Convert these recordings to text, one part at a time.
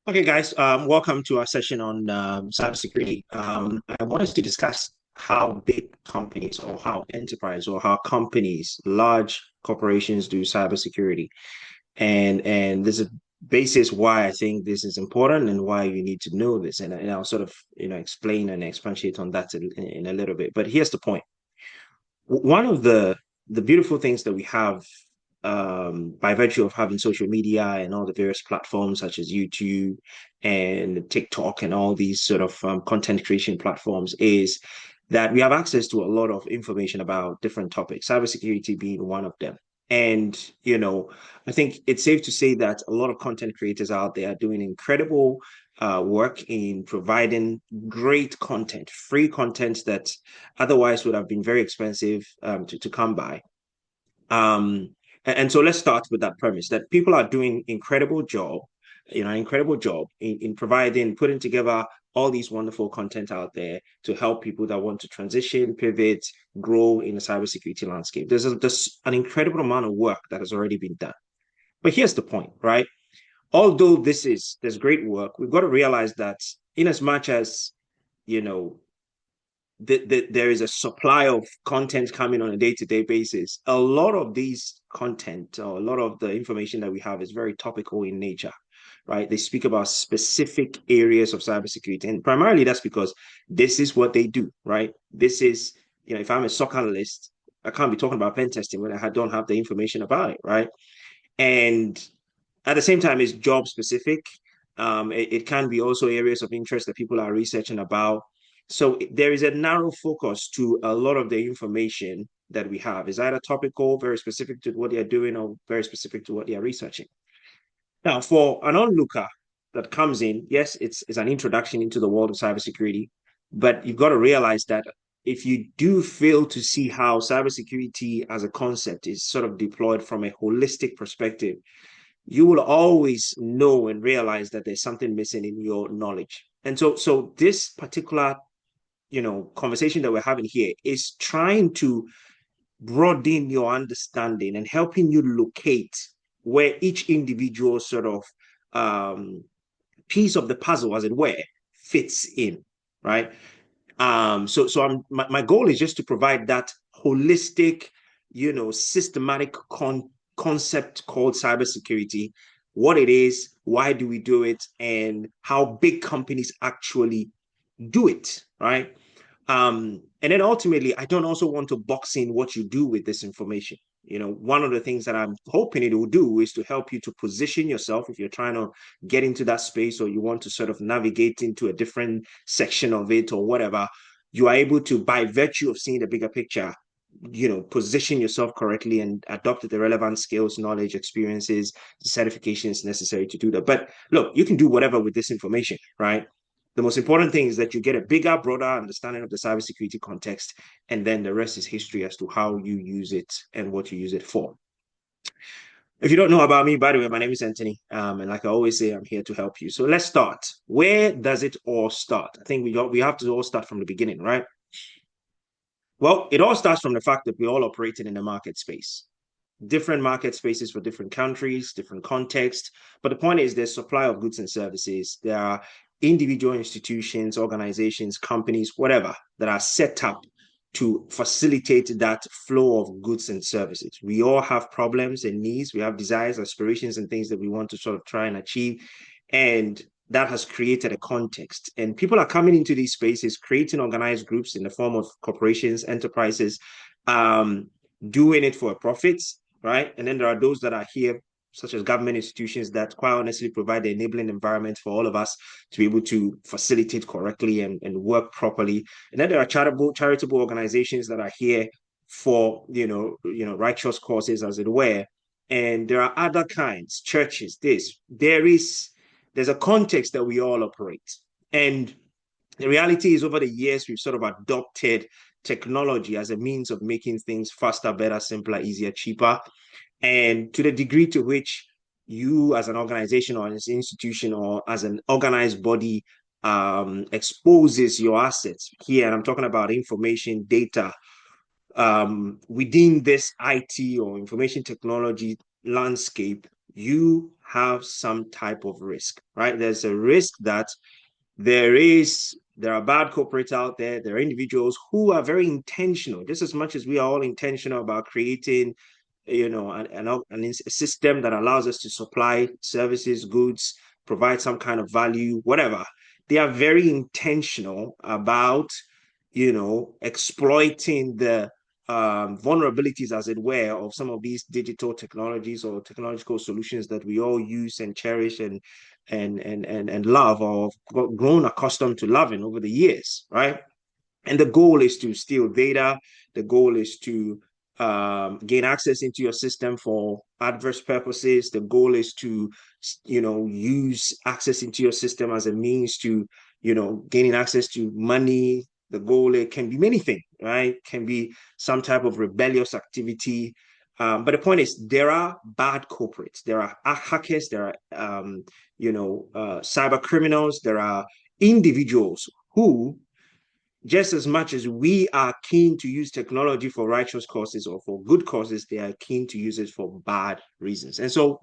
Okay, guys, welcome to our session on cybersecurity. I want us to discuss how big companies or how enterprise or how companies, large corporations do cybersecurity. And there's a basis why I think this is important and why you need to know this. And I'll sort of, explain and expatiate on that in a little bit. But here's the point. One of the beautiful things that we have by virtue of having social media and all the various platforms such as YouTube and TikTok and all these sort of content creation platforms is that we have access to a lot of information about different topics, cybersecurity being one of them. And, I think it's safe to say that a lot of content creators out there are doing incredible work in providing great content, free content that otherwise would have been very expensive to come by. And so let's start with that premise that people are doing incredible job in providing, putting together all these wonderful content out there to help people that want to transition, pivot, grow in the cybersecurity landscape. There's an incredible amount of work that has already been done. But here's the point, right? Although there's great work, we've got to realize that in as much as, you know, there is a supply of content coming on a day-to-day basis, a lot of these content or a lot of the information that we have is very topical in nature, right? They speak about specific areas of cybersecurity. And primarily that's because this is what they do, right? This is, if I'm a SOC analyst, I can't be talking about pen testing when I don't have the information about it, right? And at the same time, it's job specific. It can be also areas of interest that people are researching about. So there is a narrow focus to a lot of the information that we have. Is either topical, very specific to what they are doing, or very specific to what they are researching. Now, for an onlooker that comes in, yes, it's an introduction into the world of cybersecurity, but you've got to realize that if you do fail to see how cybersecurity as a concept is sort of deployed from a holistic perspective, you will always know and realize that there's something missing in your knowledge. And so this particular, conversation that we're having here is trying to broaden your understanding and helping you locate where each individual sort of piece of the puzzle, as it were, fits in, right? My goal is just to provide that holistic, systematic concept called cybersecurity, what it is, why do we do it, and how big companies actually do it, right? And then ultimately, I don't also want to box in what you do with this information. One of the things that I'm hoping it will do is to help you to position yourself if you're trying to get into that space or you want to sort of navigate into a different section of it or whatever. You are able to, by virtue of seeing the bigger picture, position yourself correctly and adopt the relevant skills, knowledge, experiences, certifications necessary to do that. But look, you can do whatever with this information, right? The most important thing is that you get a bigger, broader understanding of the cybersecurity context, and then the rest is history as to how you use it and what you use it for. If you don't know about me, by the way, my name is Anthony, and like I always say, I'm here to help you. So let's start. Where does it all start? I think we have to all start from the beginning, right? Well, it all starts from the fact that we're all operating in a market space. Different market spaces for different countries, different contexts. But the point is there's supply of goods and services. There are individual institutions, organizations, companies, whatever, that are set up to facilitate that flow of goods and services. We all have problems and needs. We have desires, aspirations, and things that we want to sort of try and achieve. And that has created a context. And people are coming into these spaces, creating organized groups in the form of corporations, enterprises, doing it for a profit, right? And then there are those that are here, such as government institutions, that quite honestly provide the enabling environment for all of us to be able to facilitate correctly and work properly. And then there are charitable organizations that are here for, righteous causes, as it were. And there are other kinds, churches, there's a context that we all operate. And the reality is over the years, we've sort of adopted technology as a means of making things faster, better, simpler, easier, cheaper. And to the degree to which you as an organization or as an institution or as an organized body exposes your assets here, and I'm talking about information, data, within this IT or information technology landscape, you have some type of risk, right? There's a risk that there are bad corporates out there. There are individuals who are very intentional, just as much as we are all intentional about creating, a system that allows us to supply services, goods, provide some kind of value, whatever. They are very intentional about, exploiting the vulnerabilities, as it were, of some of these digital technologies or technological solutions that we all use and cherish and love, or grown accustomed to loving over the years, right? And the goal is to steal data. The goal is to gain access into your system for adverse purposes. The goal is to, use access into your system as a means to, gaining access to money. The goal, it can be many things, right? It can be some type of rebellious activity. But the point is, there are bad corporates. There are hackers. There are, cyber criminals. There are individuals who, just as much as we are keen to use technology for righteous causes or for good causes, they are keen to use it for bad reasons. And so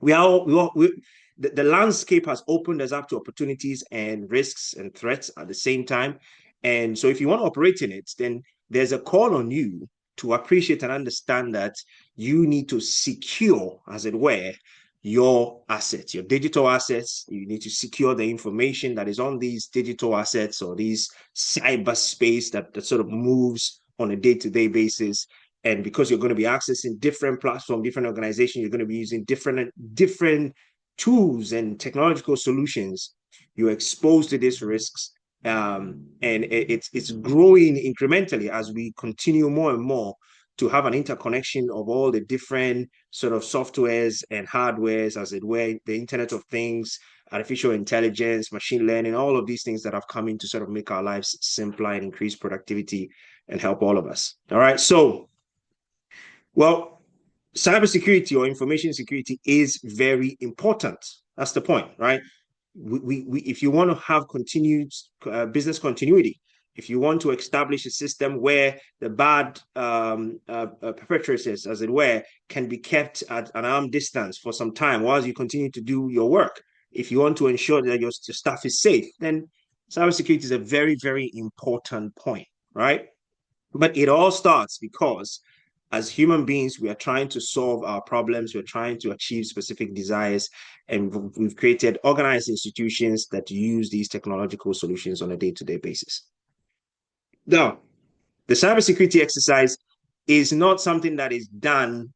the landscape has opened us up to opportunities and risks and threats at the same time. And so if you want to operate in it, then there's a call on you to appreciate and understand that you need to secure, as it were, your assets, your digital assets. You need to secure the information that is on these digital assets or these cyberspace that sort of moves on a day-to-day basis. And because you're going to be accessing different platforms, different organizations, you're going to be using different tools and technological solutions, you're exposed to these risks. And it's growing incrementally as we continue more and more to have an interconnection of all the different sort of softwares and hardwares, as it were, the Internet of Things, artificial intelligence, machine learning, all of these things that have come in to sort of make our lives simpler and increase productivity and help all of us. All right. So, well, cybersecurity or information security is very important. That's the point, right? If you want to have continued business continuity, if you want to establish a system where the bad perpetrators, as it were, can be kept at an arm distance for some time while you continue to do your work, if you want to ensure that your staff is safe, then cybersecurity is a very, very important point, right? But it all starts because as human beings, we are trying to solve our problems. We're trying to achieve specific desires. And we've created organized institutions that use these technological solutions on a day-to-day basis. Now, the cybersecurity exercise is not something that is done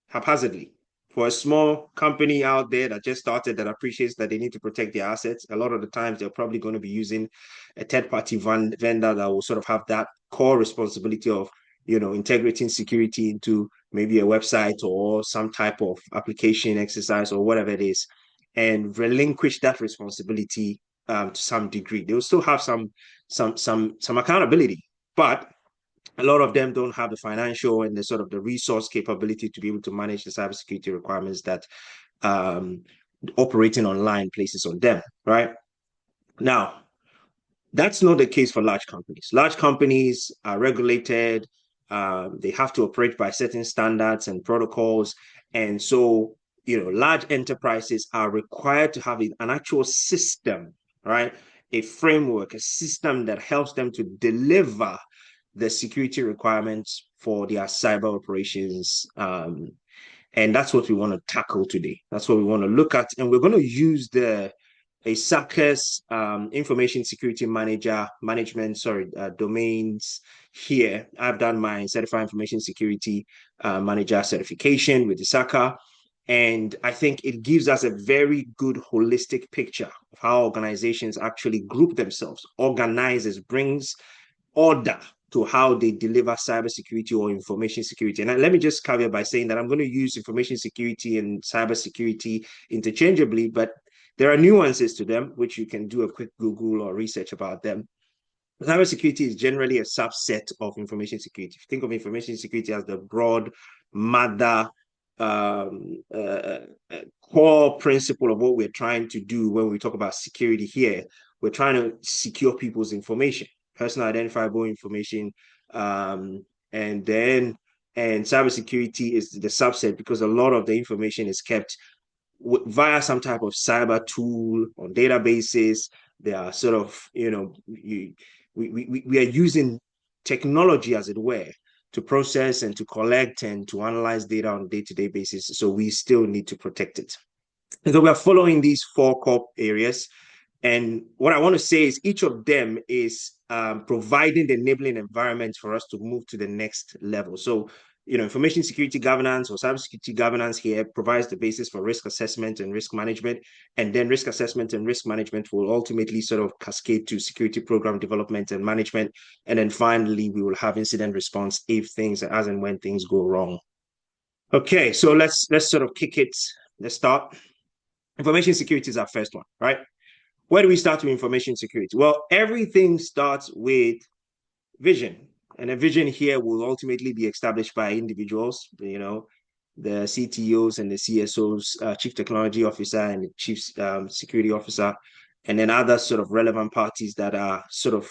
haphazardly. For a small company out there that just started that appreciates that they need to protect their assets, a lot of the times they're probably going to be using a third-party vendor that will sort of have that core responsibility of, integrating security into maybe a website or some type of application exercise or whatever it is, and relinquish that responsibility to some degree. They will still have some accountability, but a lot of them don't have the financial and the sort of the resource capability to be able to manage the cybersecurity requirements that operating online places on them, right? Now, that's not the case for large companies. Large companies are regulated. They have to operate by certain standards and protocols. And so, large enterprises are required to have an actual system, right? A framework, a system that helps them to deliver the security requirements for their cyber operations. And that's what we want to tackle today. That's what we want to look at. And we're going to use a SOCs information security domains here. I've done my certified information security manager certification with the SACA. And I think it gives us a very good holistic picture of how organizations actually group themselves, organizes, brings order to how they deliver cybersecurity or information security. And let me just caveat by saying that I'm going to use information security and cybersecurity interchangeably, but there are nuances to them, which you can do a quick Google or research about them. Cybersecurity is generally a subset of information security. If you think of information security as the broad mother core principle of what we're trying to do when we talk about security here, we're trying to secure people's information, personal identifiable information, and then and cybersecurity is the subset because a lot of the information is kept via some type of cyber tool or databases. They are sort of, we are using technology, as it were, to process and to collect and to analyze data on a day-to-day basis. So we still need to protect it. And so we are following these four core areas. And what I want to say is each of them is providing the enabling environment for us to move to the next level. So, information security governance or cybersecurity governance here provides the basis for risk assessment and risk management. And then risk assessment and risk management will ultimately sort of cascade to security program development and management. And then finally, we will have incident response if things, as and when things go wrong. Okay, so let's sort of kick it. Let's start. Information security is our first one, right? Where do we start with information security? Well, everything starts with vision. And a vision here will ultimately be established by individuals, the CTOs and the CSOs, Chief Technology Officer and the Chief Security Officer, and then other sort of relevant parties that are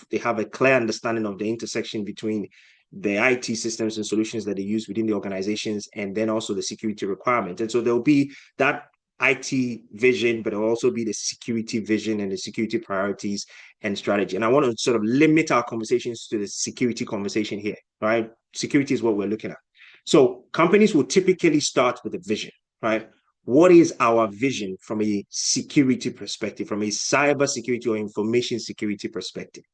they have a clear understanding of the intersection between the IT systems and solutions that they use within the organizations, and then also the security requirement. And so there'll be that IT vision, but it'll also be the security vision and the security priorities and strategy. And I want to sort of limit our conversations to the security conversation here, right? Security is what we're looking at. So companies will typically start with a vision, right? What is our vision from a security perspective, from a cyber security or information security perspective,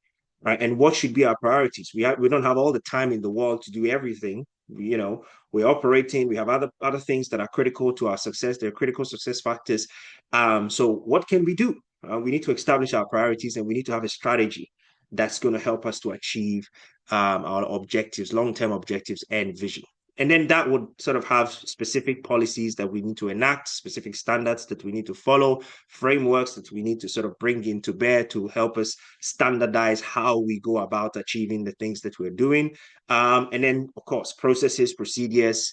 right? And what should be our priorities? We don't have all the time in the world to do everything. We're operating. We have other things that are critical to our success. They're critical success factors. So what can we do? We need to establish our priorities, and we need to have a strategy that's going to help us to achieve our objectives, long-term objectives, and vision. And then that would sort of have specific policies that we need to enact, specific standards that we need to follow, frameworks that we need to sort of bring into bear to help us standardize how we go about achieving the things that we're doing. And then, of course, processes, procedures.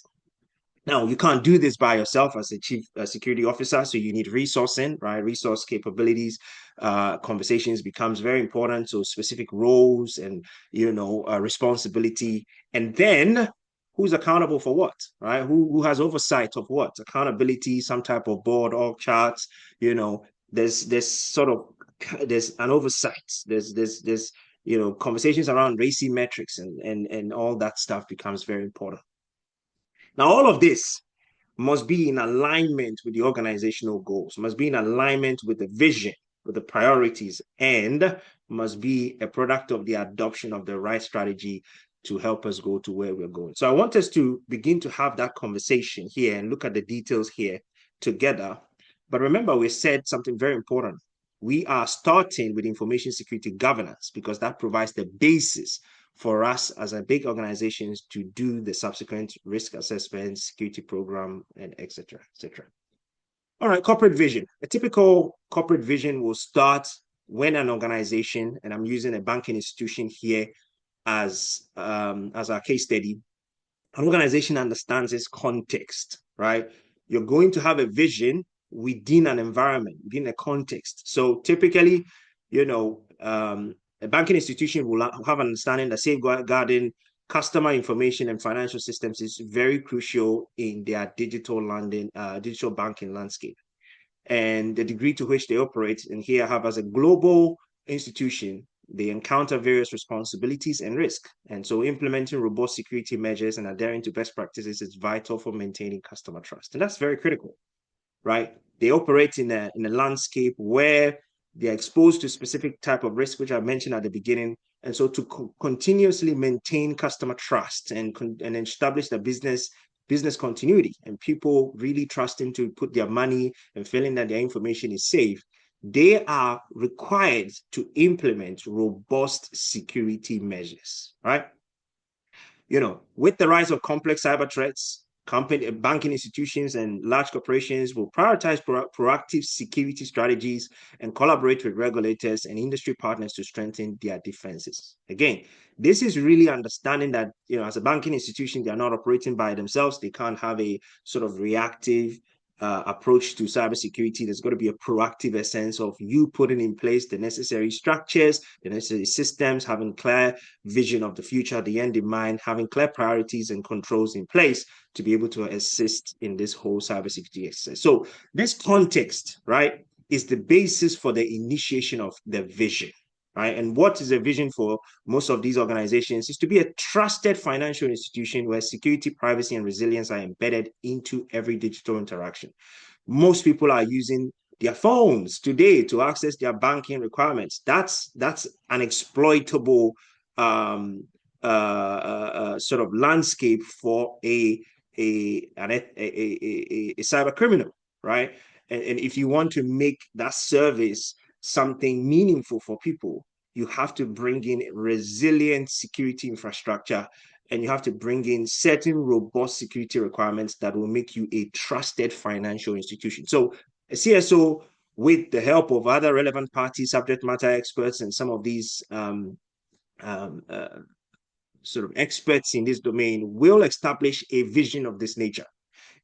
Now, you can't do this by yourself as a chief security officer, so you need resourcing, right? Resource capabilities, conversations becomes very important. So specific roles and, responsibility. And then who's accountable for what, right? Who has oversight of what? Accountability, some type of board, org charts, there's an oversight. There's conversations around RACI metrics and all that stuff becomes very important. Now, all of this must be in alignment with the organizational goals, must be in alignment with the vision, with the priorities, and must be a product of the adoption of the right strategy to help us go to where we're going. So I want us to begin to have that conversation here and look at the details here together. But remember, we said something very important. We are starting with information security governance because that provides the basis for us as a big organizations to do the subsequent risk assessment, security program, and et cetera, et cetera. All right, corporate vision. A typical corporate vision will start when an organization, and I'm using a banking institution here as our case study, an organization understands its context, right? You're going to have a vision within an environment, within a context. So typically, a banking institution will have an understanding that safeguarding customer information and financial systems is very crucial in their digital banking landscape. And the degree to which they operate, and here I have as a global institution, they encounter various responsibilities and risk. And so implementing robust security measures and adhering to best practices is vital for maintaining customer trust. And that's very critical, right? They operate in a landscape where they're exposed to specific type of risk, which I mentioned at the beginning. And so to continuously maintain customer trust and establish the business continuity and people really trusting to put their money and feeling that their information is safe, they are required to implement robust security measures, right? With the rise of complex cyber threats, banking institutions and large corporations will prioritize proactive security strategies and collaborate with regulators and industry partners to strengthen their defenses. Again, this is really understanding that, as a banking institution, they're not operating by themselves. They can't have a sort of reactive approach to cybersecurity. There's got to be a proactive essence of you putting in place the necessary structures, the necessary systems, having clear vision of the future, the end in mind, having clear priorities and controls in place to be able to assist in this whole cybersecurity exercise. So this context, right, is the basis for the initiation of the vision. Right. And what is a vision for most of these organizations is to be a trusted financial institution where security, privacy, and resilience are embedded into every digital interaction. Most people are using their phones today to access their banking requirements. That's an exploitable sort of landscape for a cyber criminal, right? And if you want to make that service something meaningful for people, you have to bring in resilient security infrastructure, and you have to bring in certain robust security requirements that will make you a trusted financial institution. So a CSO, with the help of other relevant parties, subject matter experts, and some of these um, uh, sort of experts in this domain, will establish a vision of this nature.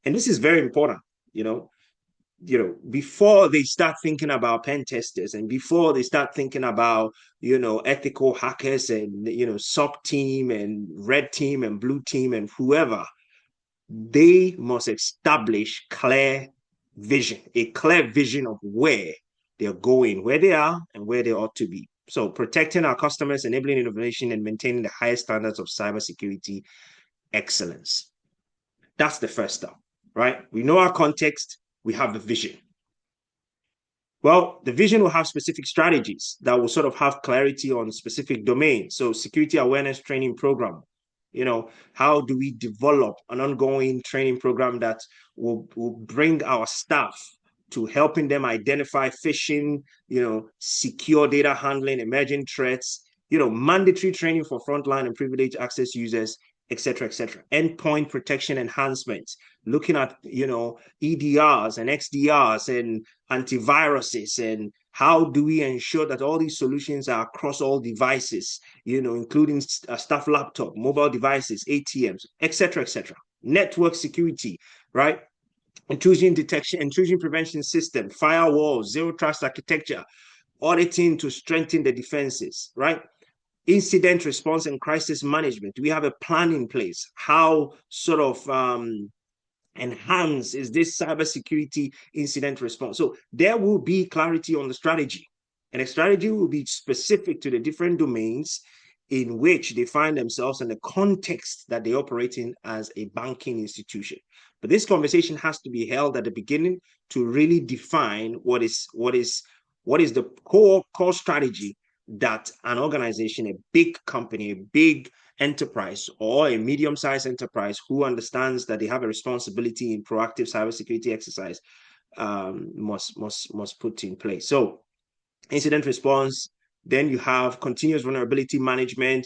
And this is very important, before they start thinking about pen testers, and before they start thinking about, ethical hackers, and, SOC team and red team and blue team and whoever, they must establish a clear vision of where they're going, where they are, and where they ought to be. So protecting our customers, enabling innovation, and maintaining the highest standards of cybersecurity excellence. That's the first step, right? We know our context, we have the vision. Well, the vision will have specific strategies that will sort of have clarity on specific domains. So security awareness training program, how do we develop an ongoing training program that will bring our staff to helping them identify phishing, secure data handling, emerging threats, mandatory training for frontline and privileged access users, etc., etc. Endpoint protection enhancements, looking at, EDRs and XDRs and antiviruses, and how do we ensure that all these solutions are across all devices, including staff laptop, mobile devices, ATMs, etc., etc. Network security, right? Intrusion detection, intrusion prevention system, firewalls, zero trust architecture, auditing to strengthen the defenses, right? Incident response and crisis management. Do we have a plan in place? How sort of enhanced is this cybersecurity incident response? So there will be clarity on the strategy, and the strategy will be specific to the different domains in which they find themselves and the context that they operate in as a banking institution. But this conversation has to be held at the beginning to really define what is the core strategy that an organization, a big company, a big enterprise, or a medium-sized enterprise who understands that they have a responsibility in proactive cybersecurity exercise must put in place. So incident response, then you have continuous vulnerability management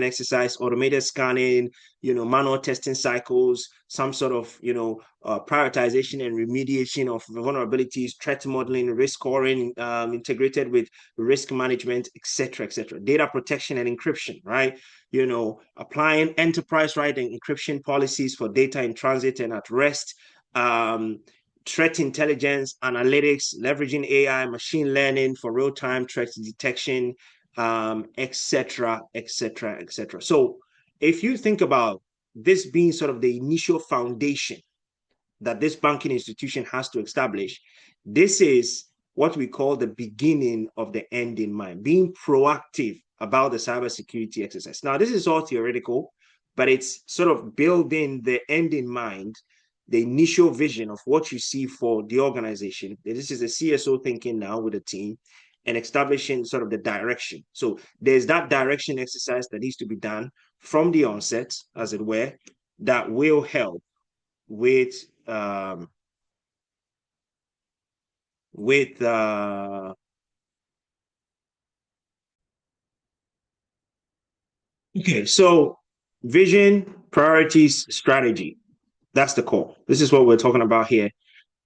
exercise, automated scanning, manual testing cycles, some sort of, prioritization and remediation of vulnerabilities, threat modeling, risk scoring, integrated with risk management, etc., etc. Data protection and encryption, right? Applying enterprise-wide encryption policies for data in transit and at rest, threat intelligence, analytics, leveraging AI, machine learning for real-time threat detection, etc., etc., etc. So if you think about this being sort of the initial foundation that this banking institution has to establish, this is what we call the beginning of the end in mind, being proactive about the cybersecurity exercise. Now, this is all theoretical, but it's sort of building the end in mind, the initial vision of what you see for the organization. This is a CSO thinking now with a team, and establishing sort of the direction. So there's that direction exercise that needs to be done from the onset, as it were, that will help with okay, so vision, priorities, strategy. That's the core. This is what we're talking about here,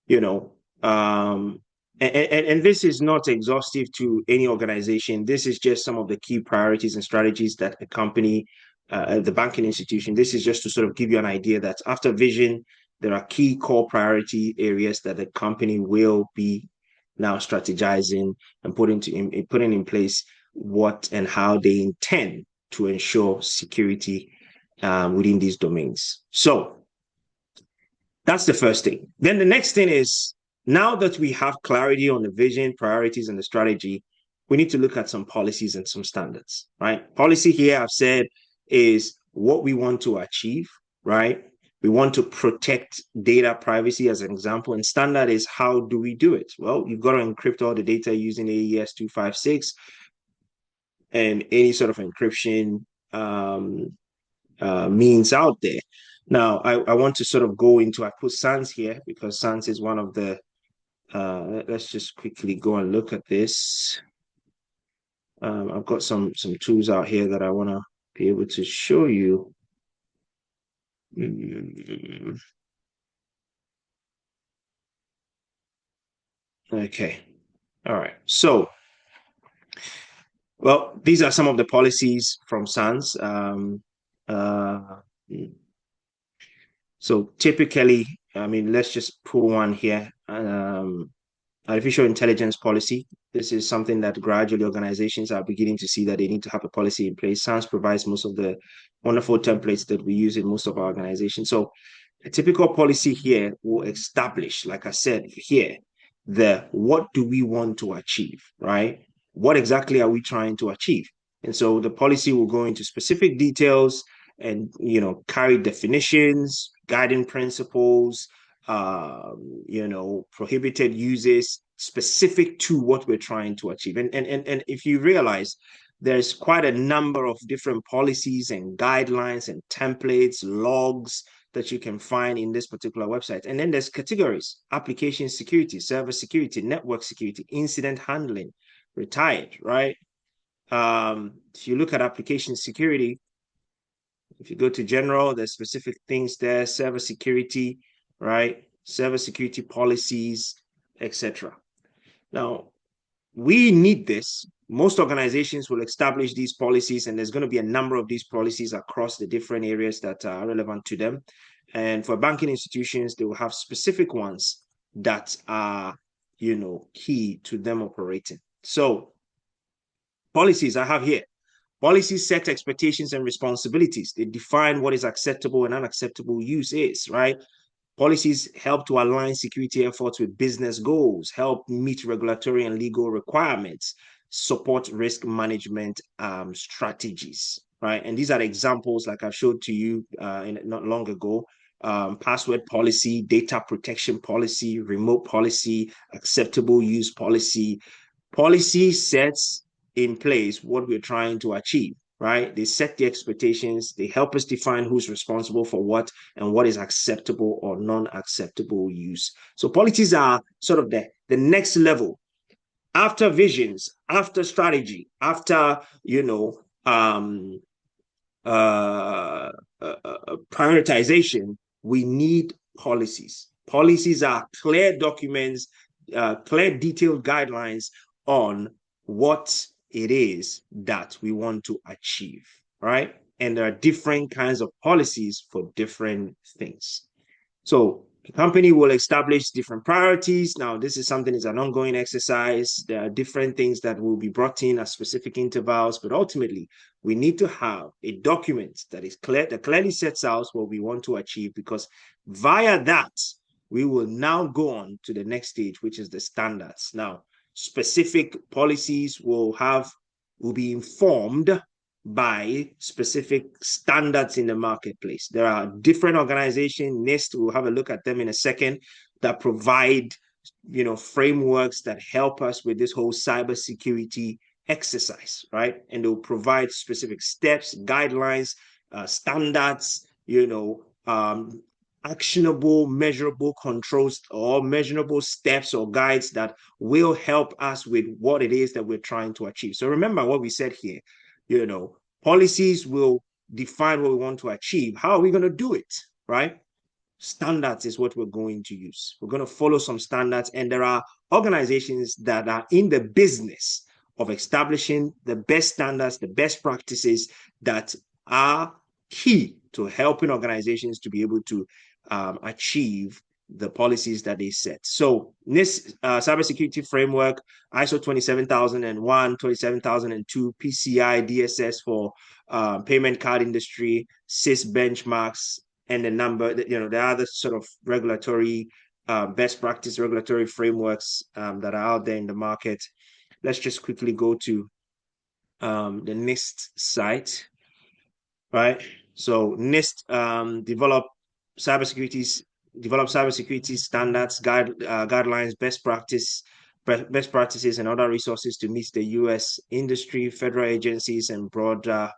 you know. And this is not exhaustive to any organization. This is just some of the key priorities and strategies that a company, the banking institution, this is just to sort of give you an idea that after vision, there are key core priority areas that the company will be now strategizing and putting in place what and how they intend to ensure security within these domains. So that's the first thing. Then the next thing is, now that we have clarity on the vision, priorities, and the strategy, we need to look at some policies and some standards, right? Policy here, I've said, is what we want to achieve, right? We want to protect data privacy as an example, and standard is how do we do it? Well, you've got to encrypt all the data using AES 256 and any sort of encryption means out there. Now, I want to sort of go into, I put SANS here because SANS is one of the, let's just quickly go and look at this. I've got some tools out here that I want to be able to show you. Okay. All right. So, well, these are some of the policies from SANS. So typically, I mean, let's just pull one here. Artificial intelligence policy. This is something that gradually organizations are beginning to see that they need to have a policy in place. SANS provides most of the wonderful templates that we use in most of our organizations. So a typical policy here will establish, like I said here, the what do we want to achieve, right? What exactly are we trying to achieve? And so the policy will go into specific details and, carry definitions, guiding principles, prohibited uses specific to what we're trying to achieve. And if you realize, there's quite a number of different policies and guidelines and templates, logs that you can find in this particular website. And then there's categories: application security, server security, network security, incident handling, retired, right? If you look at application security, if you go to general, there's specific things there: server security, right? Server security policies, etc. Now, we need this. Most organizations will establish these policies, and there's going to be a number of these policies across the different areas that are relevant to them. And for banking institutions, they will have specific ones that are, key to them operating. So policies I have here. Policies set expectations and responsibilities. They define what is acceptable and unacceptable use is, right? Policies help to align security efforts with business goals, help meet regulatory and legal requirements, support risk management strategies, right? And these are examples like I showed to you not long ago. Password policy, data protection policy, remote policy, acceptable use policy. Policy sets in place what we're trying to achieve, right? They set the expectations, they help us define who's responsible for what and what is acceptable or non-acceptable use. So policies are sort of the next level. After visions, after strategy, after, prioritization, we need policies. Policies are clear documents, clear detailed guidelines on what it is that we want to achieve, right? And there are different kinds of policies for different things. So the company will establish different priorities. Now, this is something that's an ongoing exercise. There are different things that will be brought in at specific intervals, but ultimately, we need to have a document that is clear, that clearly sets out what we want to achieve, because via that, we will now go on to the next stage, which is the standards. Now, specific policies will be informed by specific standards in the marketplace. There are different organizations, NIST, we'll have a look at them in a second, that provide, frameworks that help us with this whole cybersecurity exercise, right? And they'll provide specific steps, guidelines, standards, actionable, measurable controls or measurable steps or guides that will help us with what it is that we're trying to achieve. So remember what we said here, policies will define what we want to achieve. How are we going to do it, right? Standards is what we're going to use. We're going to follow some standards, and there are organizations that are in the business of establishing the best standards, the best practices that are key to helping organizations to be able to achieve the policies that they set. So NIST cybersecurity framework, ISO 27001, 27002, PCI DSS for payment card industry, CIS benchmarks, and the number, the other sort of regulatory best practice regulatory frameworks that are out there in the market. Let's just quickly go to the NIST site, right? So NIST develop cybersecurity standards, guidelines, best practices, and other resources to meet the U.S. industry, federal agencies, and broader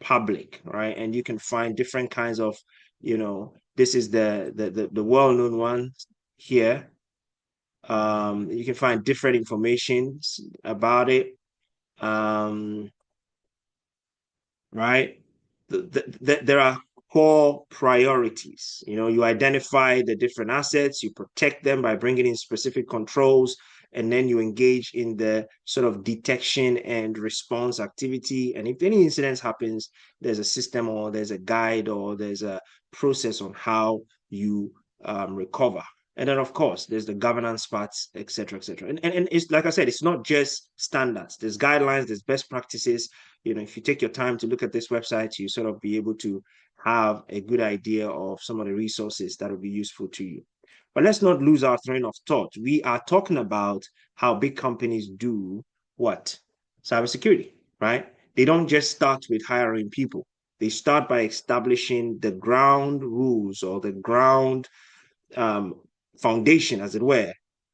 public, right? And you can find different kinds of, this is the well-known one here. You can find different information about it. Right? There are core priorities. You identify the different assets, you protect them by bringing in specific controls, and then you engage in the sort of detection and response activity. And if any incidents happens, there's a system or there's a guide or there's a process on how you recover. And then, of course, there's the governance parts, et cetera, et cetera. And it's like I said, it's not just standards. There's guidelines, there's best practices. If you take your time to look at this website, you sort of be able to have a good idea of some of the resources that will be useful to you. But let's not lose our train of thought. We are talking about how big companies do what? Cybersecurity, right? They don't just start with hiring people. They start by establishing the ground rules or the ground foundation, as it were,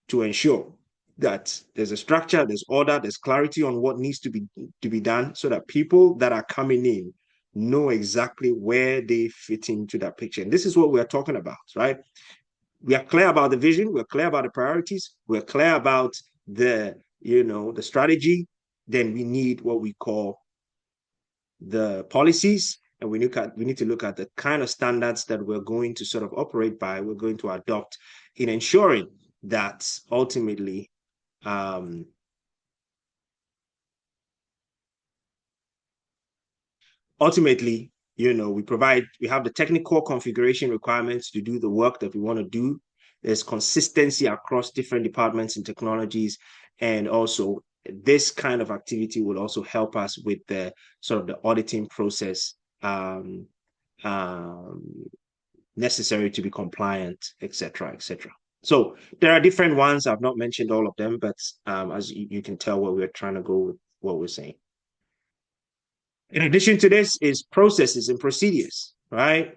to ensure that there's a structure, there's order, there's clarity on what needs to be done, so that people that are coming in know exactly where they fit into that picture. And this is what we're talking about, right? We are clear about the vision, we're clear about the priorities, we're clear about the strategy. Then we need what we call the policies, and we need to look at the kind of standards that we're going to sort of operate by, we're going to adopt in ensuring that ultimately we have the technical configuration requirements to do the work that we want to do. There's consistency across different departments and technologies, and also this kind of activity will also help us with the sort of the auditing process necessary to be compliant, etc., etc. So there are different ones. I've not mentioned all of them, but as you can tell, where we're trying to go with what we're saying. In addition to this is processes and procedures, right?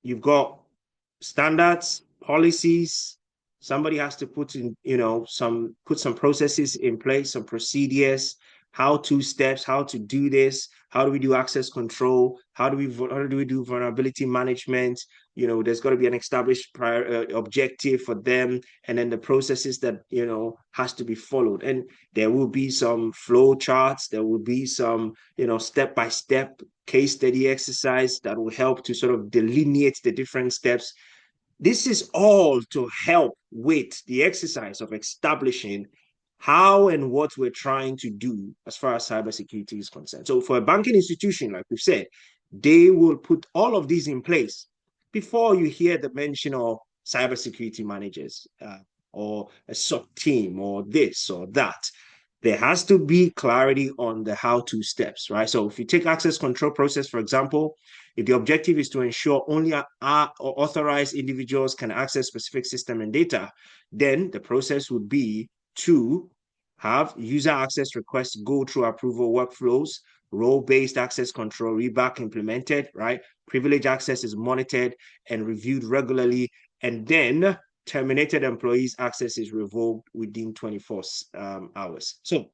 You've got standards, policies. Somebody has to put some processes in place, some procedures, how-to steps, how to do this, how do we do access control, how do we do vulnerability management. There's got to be an established objective for them, and then the processes that has to be followed. And there will be some flow charts, there will be some step-by-step case study exercise that will help to sort of delineate the different steps. This is all to help with the exercise of establishing how and what we're trying to do as far as cybersecurity is concerned. So for a banking institution, like we've said, they will put all of these in place before you hear the mention of cybersecurity managers or a SOC team or this or that. There has to be clarity on the how-to steps, right? So if you take access control process, for example, if the objective is to ensure only authorized individuals can access specific system and data, then the process would be to have user access requests go through approval workflows, role-based access control RBAC implemented, right? Privilege access is monitored and reviewed regularly, and then terminated employees' access is revoked within 24 hours. So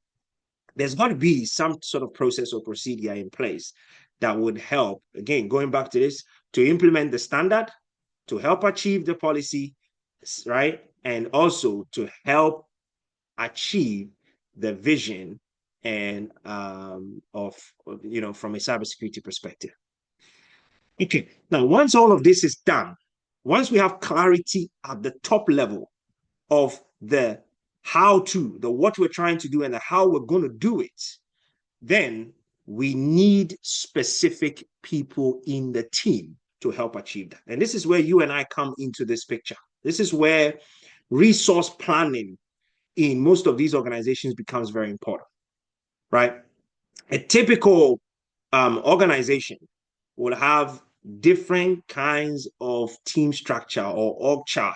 there's got to be some sort of process or procedure in place that would help, again, going back to this, to implement the standard, to help achieve the policy, right? And also to help achieve the vision and from a cybersecurity perspective. Okay, now once all of this is done, once we have clarity at the top level of the how-to, the what we're trying to do and the how we're going to do it, then we need specific people in the team to help achieve that. And this is where you and I come into this picture. This is where resource planning in most of these organizations becomes very important, right? A typical organization will have different kinds of team structure or org chart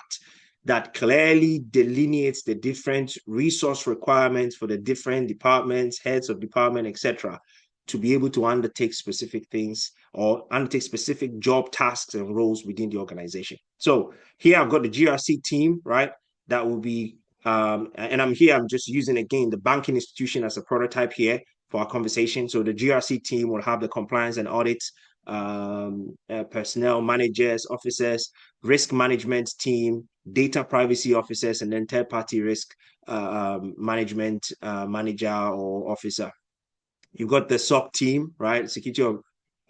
that clearly delineates the different resource requirements for the different departments, heads of department, etc., to be able to undertake specific things or undertake specific job tasks and roles within the organization. So here I've got the GRC team, right? That will be, and I'm just using again the banking institution as a prototype here for our conversation. So the GRC team will have the compliance and audit personnel managers, officers, risk management team, data privacy officers, and then third-party risk management manager or officer. You've got the SOC team, right? Security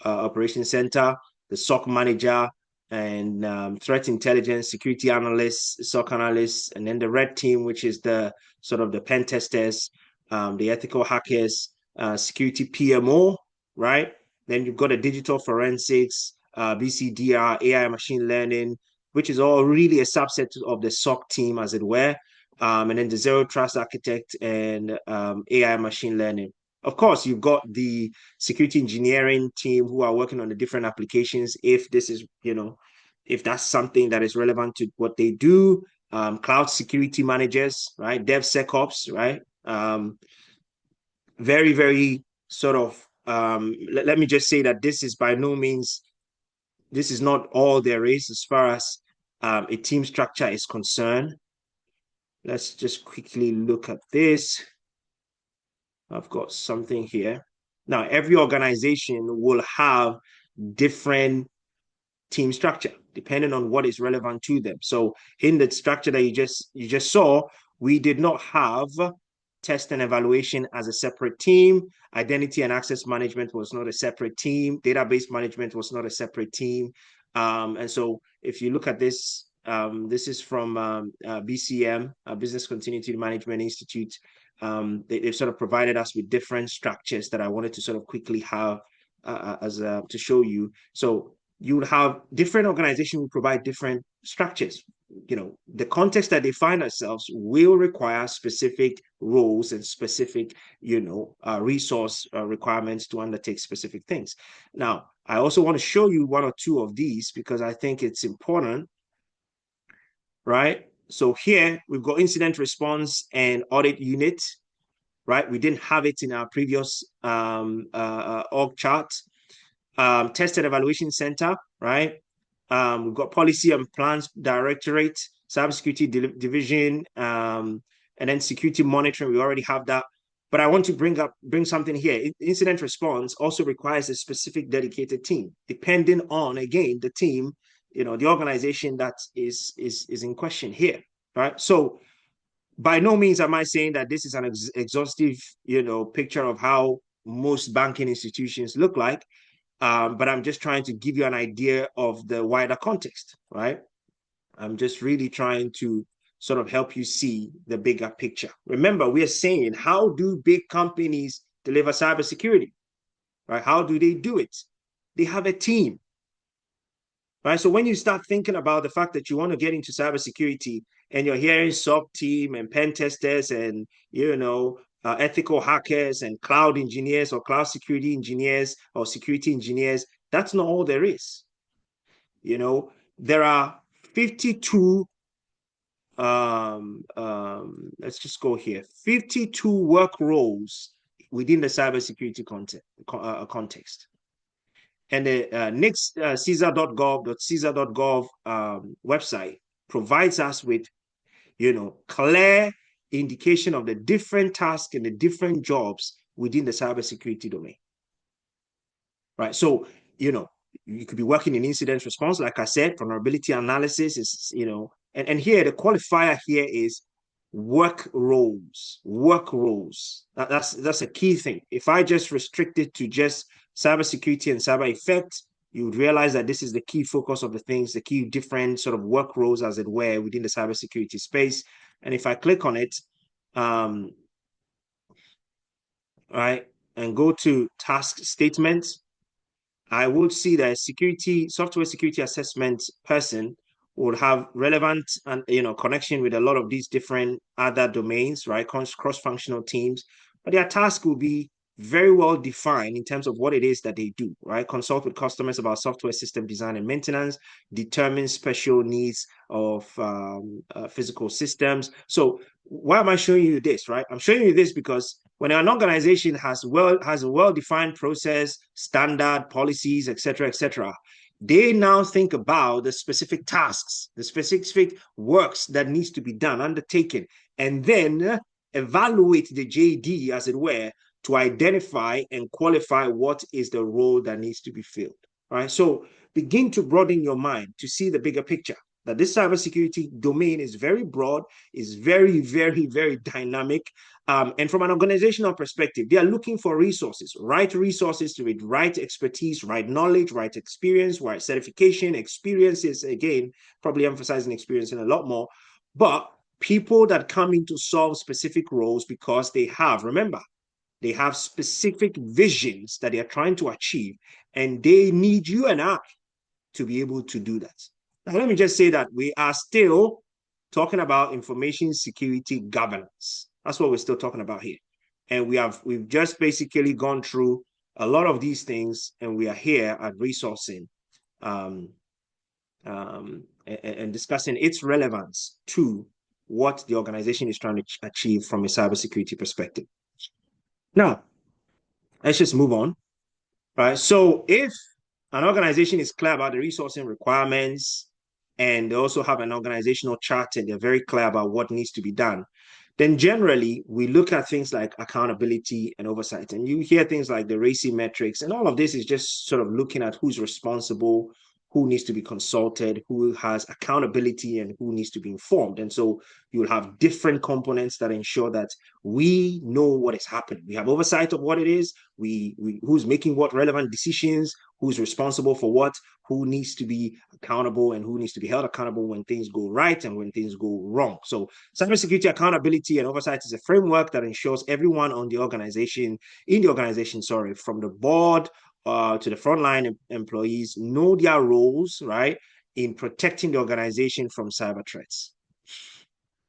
Operations Center, the SOC manager, and threat intelligence, security analysts, SOC analysts, and then the red team, which is the sort of the pen testers, the ethical hackers, security PMO, right? Then you've got a digital forensics, BCDR, AI machine learning, which is all really a subset of the SOC team, as it were. And then the zero trust architect and AI machine learning. Of course, you've got the security engineering team who are working on the different applications. If this is, if that's something that is relevant to what they do, cloud security managers, right? DevSecOps, right? Very, very sort of, let me just say that this is by no means, this is not all there is as far as a team structure is concerned. Let's just quickly look at this. I've got something here. Now, every organization will have different team structure depending on what is relevant to them. So in the structure that you just saw, we did not have test and evaluation as a separate team. Identity and access management was not a separate team. Database management was not a separate team. And so if you look at this, this is from BCM, Business Continuity Management Institute. They've sort of provided us with different structures that I wanted to sort of quickly have to show you. So you would have different organizations will provide different structures. The context that they find themselves will require specific roles and specific, resource requirements to undertake specific things. Now, I also want to show you one or two of these because I think it's important, right? So here we've got incident response and audit unit, right? We didn't have it in our previous org chart. Test and evaluation center, right? We've got policy and plans directorate, cybersecurity division, and then security monitoring. We already have that. But I want to bring something here. Incident response also requires a specific dedicated team, depending on, again, the team, the organization that is in question here, right? So by no means am I saying that this is an exhaustive, picture of how most banking institutions look like. But I'm just trying to give you an idea of the wider context, right? I'm just really trying to sort of help you see the bigger picture. Remember, we are saying, how do big companies deliver cybersecurity, right? How do they do it? They have a team, right? So when you start thinking about the fact that you want to get into cybersecurity and you're hearing SOC team and pen testers and, ethical hackers and cloud engineers or cloud security engineers or security engineers, that's not all there is. There are 52, let's just go here, 52 work roles within the cybersecurity context. And the next CISA.gov website provides us with, clear indication of the different tasks and the different jobs within the cybersecurity domain, right? So, you could be working in incident response, like I said, vulnerability analysis is, and here the qualifier here is work roles. That's a key thing. If I just restrict it to just cybersecurity and cyber effect, you would realize that this is the key focus of the things, the key different sort of work roles, as it were, within the cybersecurity space. And if I click on it, right, and go to task statements, I would see that software security assessment person would have relevant and connection with a lot of these different other domains, right? Cross-functional teams, but their task will be very well defined in terms of what it is that they do, right? Consult with customers about software system design and maintenance, determine special needs of physical systems. So why am I showing you this, right? I'm showing you this because when an organization has a well-defined process, standard policies, etc., they now think about the specific tasks, the specific works that needs to be done, undertaken, and then evaluate the JD, as it were, to identify and qualify what is the role that needs to be filled. Right. So begin to broaden your mind to see the bigger picture. That this cybersecurity domain is very broad, is very, very, very dynamic. And from an organizational perspective, they are looking for right resources to it, right expertise, right knowledge, right experience, right certification, experiences, again, probably emphasizing experience in a lot more, but people that come in to solve specific roles because remember, they have specific visions that they are trying to achieve, and they need you and I to be able to do that. Now, let me just say that we are still talking about information security governance. That's what we're still talking about here. And we've just basically gone through a lot of these things, and we are here at resourcing and discussing its relevance to what the organization is trying to achieve from a cybersecurity perspective. Now, let's just move on. Right. So if an organization is clear about the resourcing requirements, and they also have an organizational chart and they're very clear about what needs to be done, then generally we look at things like accountability and oversight. And you hear things like the RACI metrics, and all of this is just sort of looking at who's responsible, who needs to be consulted, who has accountability, and who needs to be informed. And so you'll have different components that ensure that we know what is happening. We have oversight of what it is, who's making what relevant decisions, who's responsible for what, who needs to be accountable, and who needs to be held accountable when things go right and when things go wrong. So cybersecurity accountability and oversight is a framework that ensures everyone in the organization, from the board to the frontline employees, know their roles, right, in protecting the organization from cyber threats.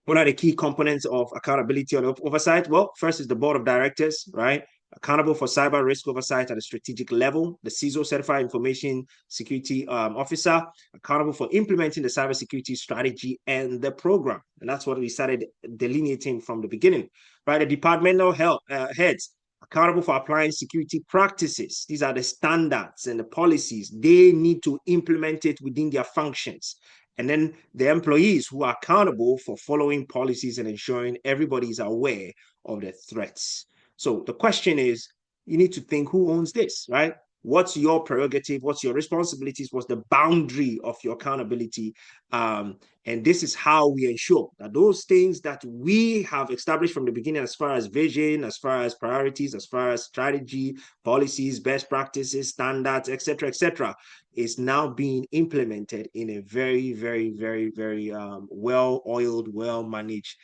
What are the key components of accountability and oversight? Well, first is the board of directors, right? Accountable for cyber risk oversight at a strategic level. The CISO, Certified Information Security Officer, accountable for implementing the cybersecurity strategy and the program. And that's what we started delineating from the beginning, right? The departmental heads, accountable for applying security practices. These are the standards and the policies. They need to implement it within their functions. And then the employees who are accountable for following policies and ensuring everybody is aware of the threats. So the question is, you need to think, who owns this, right? What's your prerogative? What's your responsibilities? What's the boundary of your accountability? And this is how we ensure that those things that we have established from the beginning, as far as vision, as far as priorities, as far as strategy, policies, best practices, standards, etc., is now being implemented in a very, very, very, very well-oiled, well-managed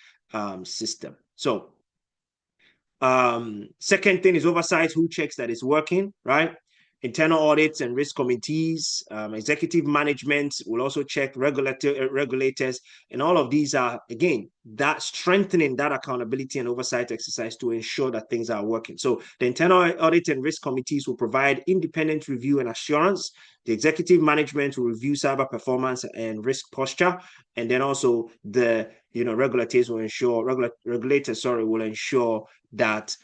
system. So second thing is oversight. Who checks that it's working, right? Internal audits and risk committees, executive management will also check regulators, and all of these are, again, that strengthening that accountability and oversight exercise to ensure that things are working. So the internal audit and risk committees will provide independent review and assurance. The executive management will review cyber performance and risk posture, and then also the regulators will ensure will ensure that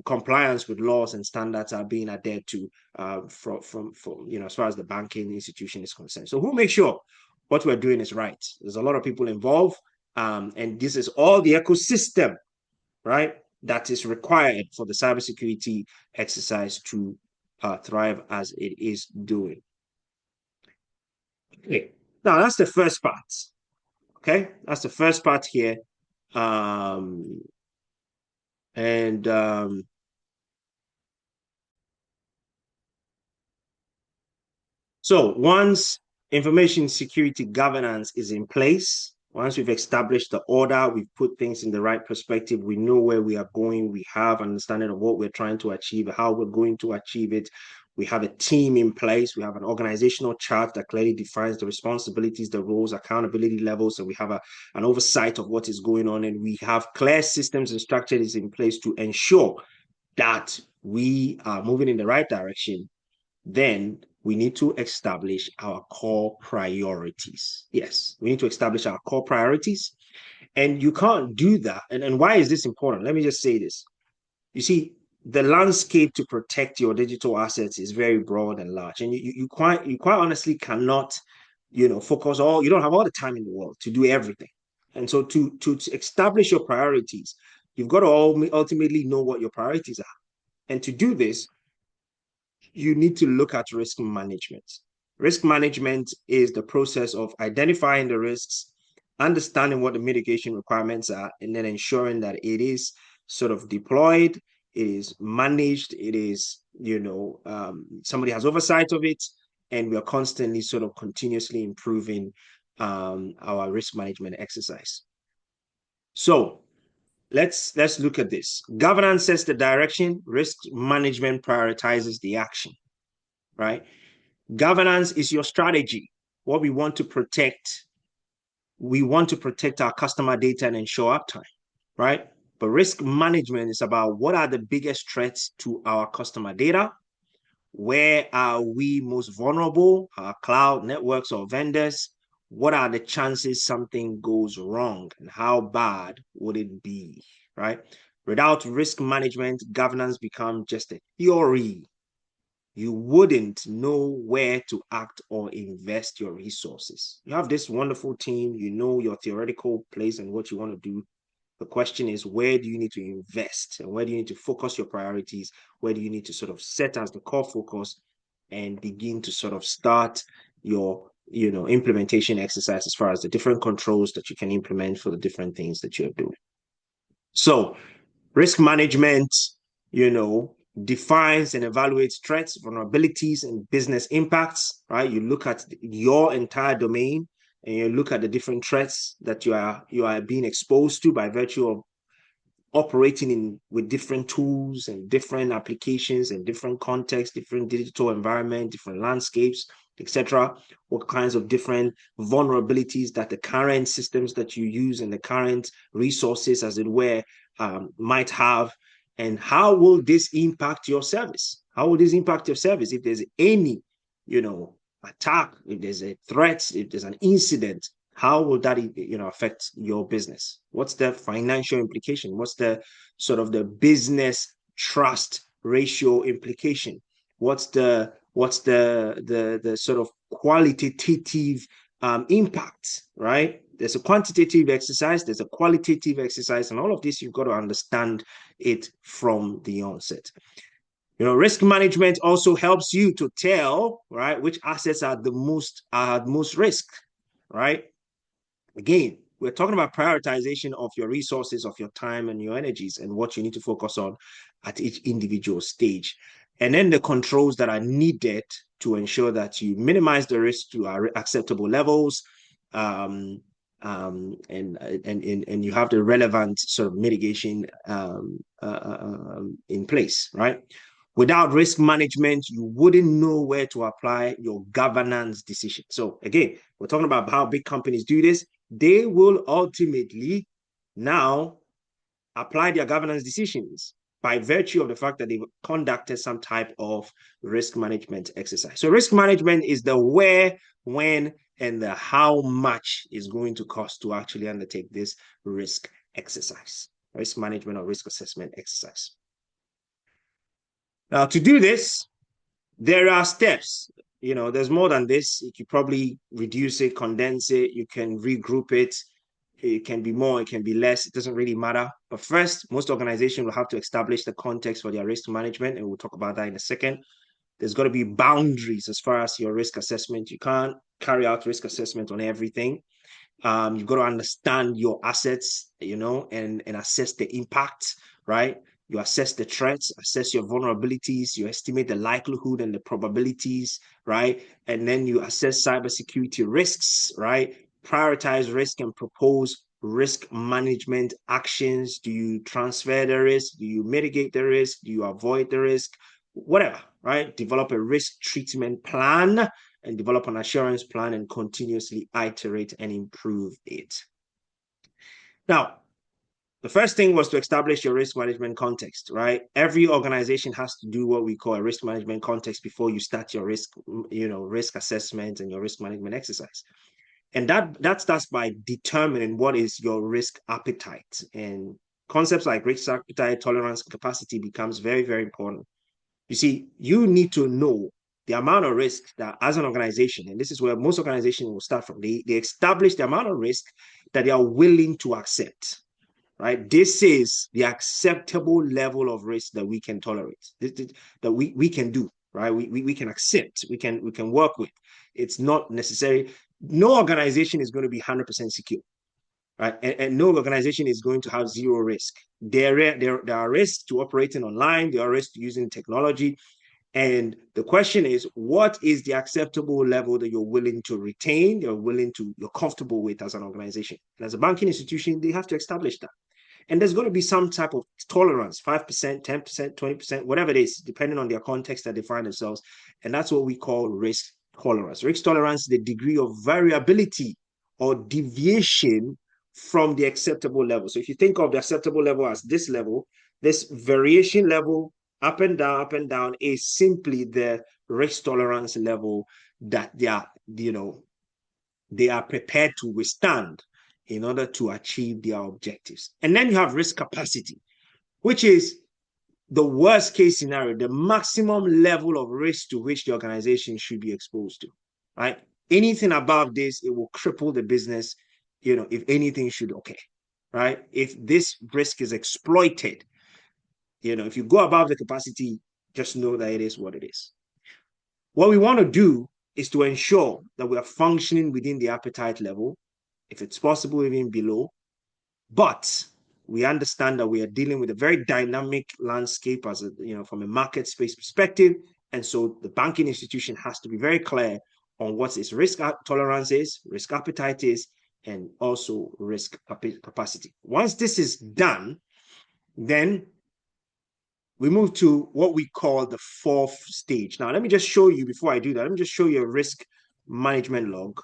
compliance with laws and standards are being adhered to from as far as the banking institution is concerned. So who makes sure what we're doing is right? There's a lot of people involved, and this is all the ecosystem, right, that is required for the cybersecurity exercise to thrive as it is doing. Okay, now that's the first part. Okay, that's the first part here. So once information security governance is in place, Once we've established the order, we've put things in the right perspective, we know where we are going, we have understanding of what we're trying to achieve, how we're going to achieve it. We have a team in place. We have an organizational chart that clearly defines the responsibilities, the roles, accountability levels, and we have an oversight of what is going on. And we have clear systems and structures in place to ensure that we are moving in the right direction. Then we need to establish our core priorities. Yes, we need to establish our core priorities. And you can't do that. And why is this important? Let me just say this. You see, the landscape to protect your digital assets is very broad and large. And you quite honestly cannot, focus you don't have all the time in the world to do everything. And so to establish your priorities, you've got to ultimately know what your priorities are. And to do this, you need to look at risk management. Risk management is the process of identifying the risks, understanding what the mitigation requirements are, and then ensuring that it is sort of deployed, it is managed, it is, somebody has oversight of it, and we are constantly sort of continuously improving our risk management exercise. So let's look at this. Governance sets the direction, risk management prioritizes the action, right? Governance is your strategy. What we want to protect our customer data and ensure uptime, right? But risk management is about what are the biggest threats to our customer data? Where are we most vulnerable? Our cloud networks or vendors? What are the chances something goes wrong? And how bad would it be, right? Without risk management, governance becomes just a theory. You wouldn't know where to act or invest your resources. You have this wonderful team, you know your theoretical place and what you want to do. The question is, where do you need to invest? And where do you need to focus your priorities? Where do you need to sort of set as the core focus and begin to sort of start your implementation exercise as far as the different controls that you can implement for the different things that you're doing. So risk management, defines and evaluates threats, vulnerabilities, and business impacts, right? You look at your entire domain and you look at the different threats that you are being exposed to by virtue of operating with different tools and different applications and different contexts, different digital environment, different landscapes, etc. What kinds of different vulnerabilities that the current systems that you use and the current resources, as it were, might have, and how will this impact your service? How will this impact your service if there's any, attack, if there's a threat, if there's an incident? How will that affect your business? What's the financial implication? What's the sort of the business trust ratio implication? What's the sort of qualitative impact, right? There's a quantitative exercise, there's a qualitative exercise, and all of this you've got to understand it from the onset. Risk management also helps you to tell, right, which assets are the most risk, right? Again, we're talking about prioritization of your resources, of your time and your energies, and what you need to focus on at each individual stage. And then the controls that are needed to ensure that you minimize the risk to acceptable levels, and you have the relevant sort of mitigation in place, right? Without risk management, you wouldn't know where to apply your governance decision. So again, we're talking about how big companies do this. They will ultimately now apply their governance decisions by virtue of the fact that they've conducted some type of risk management exercise. So risk management is the where, when, and the how much is going to cost to actually undertake this risk exercise, risk management or risk assessment exercise. Now, to do this, there are steps. There's more than this. You could probably reduce it, condense it. You can regroup it. It can be more, it can be less. It doesn't really matter. But first, most organizations will have to establish the context for their risk management, and we'll talk about that in a second. There's got to be boundaries as far as your risk assessment. You can't carry out risk assessment on everything. You've got to understand your assets, and assess the impact, right? You assess the threats, assess your vulnerabilities, you estimate the likelihood and the probabilities, right? And then you assess cybersecurity risks, right? prioritize risk and propose risk management actions? Do you transfer the risk? Do you mitigate the risk? Do you avoid the risk? Whatever, right? Develop a risk treatment plan and develop an assurance plan and continuously iterate and improve it. Now, the first thing was to establish your risk management context, right? Every organization has to do what we call a risk management context before you start your risk, risk assessment and your risk management exercise. And that starts by determining what is your risk appetite. And concepts like risk appetite, tolerance, capacity becomes very, very important. You see, you need to know the amount of risk that as an organization, and this is where most organizations will start from, they establish the amount of risk that they are willing to accept, right? This is the acceptable level of risk that we can tolerate, that we can do, right? We can accept, we can work with. It's not necessary. No organization is going to be 100% secure, right? And no organization is going to have zero risk. There are risks to operating online. There are risks to using technology. And the question is, what is the acceptable level that you're willing to retain, you're comfortable with as an organization? And as a banking institution, they have to establish that. And there's going to be some type of tolerance, 5%, 10%, 20%, whatever it is, depending on their context that they find themselves. And that's what we call risk tolerance. Risk tolerance is the degree of variability or deviation from the acceptable level. So if you think of the acceptable level as this level, this variation level up and down is simply the risk tolerance level that they are prepared to withstand in order to achieve their objectives. And then you have risk capacity, which is the worst case scenario, the maximum level of risk to which the organization should be exposed to, right? Anything above this, it will cripple the business, if anything should, okay, right? If this risk is exploited, if you go above the capacity, just know that it is what it is. What we want to do is to ensure that we are functioning within the appetite level, if it's possible, even below. But we understand that we are dealing with a very dynamic landscape from a market space perspective. And so the banking institution has to be very clear on what its risk tolerance is, risk appetite is, and also risk capacity. Once this is done, then we move to what we call the fourth stage. Now, let me just show you, before I do that, let me just show you a risk management log